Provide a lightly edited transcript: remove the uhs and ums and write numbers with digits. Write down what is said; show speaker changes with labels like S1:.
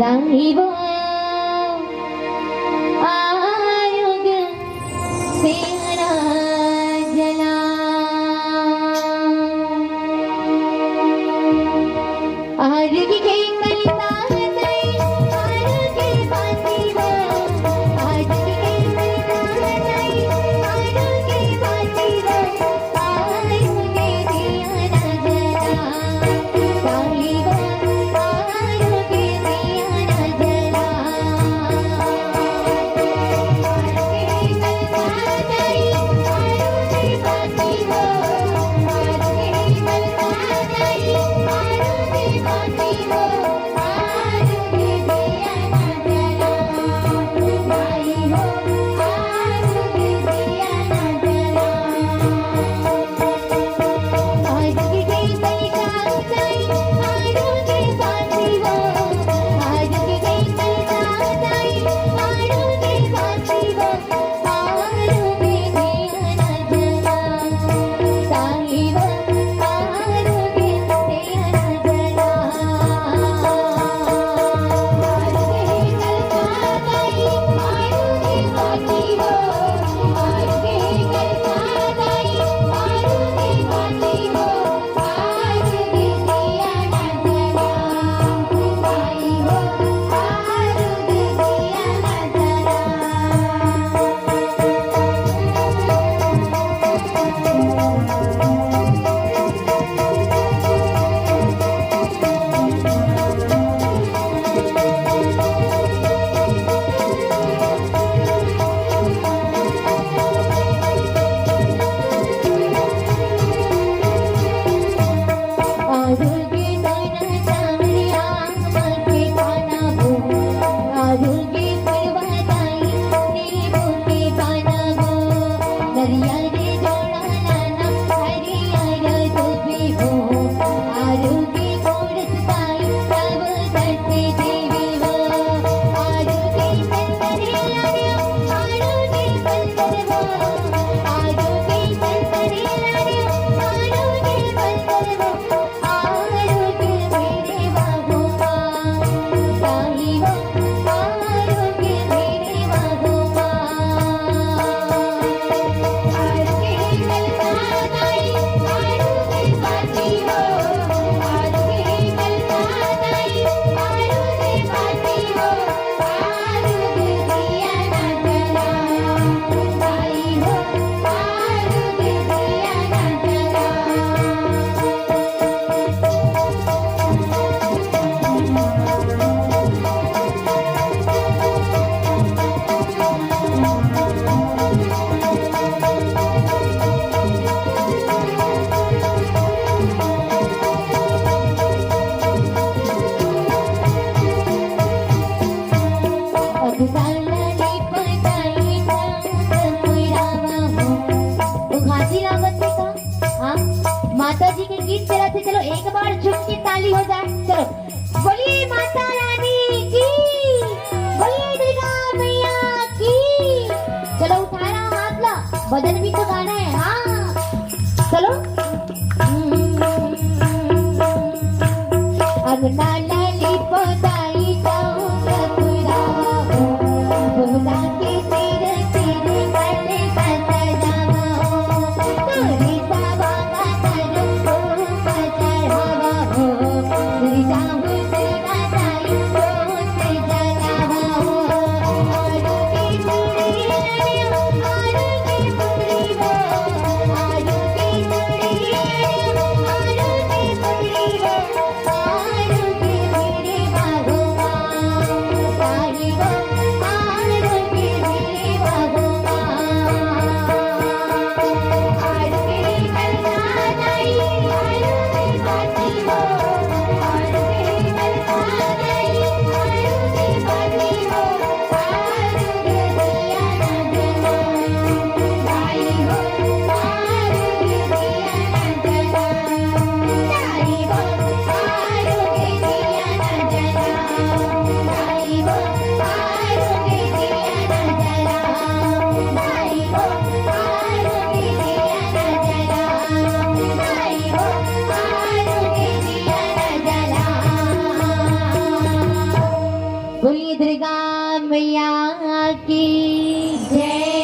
S1: साहिब आरोग्य सेना जला आरोग्य के कलिता माता जी के गीत चला थे। चलो एक बार झुक के ताली हो जाए। चलो बोलिए माता रानी की, बोलिए दुर्गा मैया की। चलो उठाना हाथ ला, भजन भी तो गाना है। हाँ चलो अब नाला लिपोताई जाऊं ससुरावा हो, बोला के सिर सिर कटे कटे जावा हो, तोरी सावा का करूं को चढ़ावा हो, तुरी जाऊं तेरा जाई दुर्गा मैया की जय।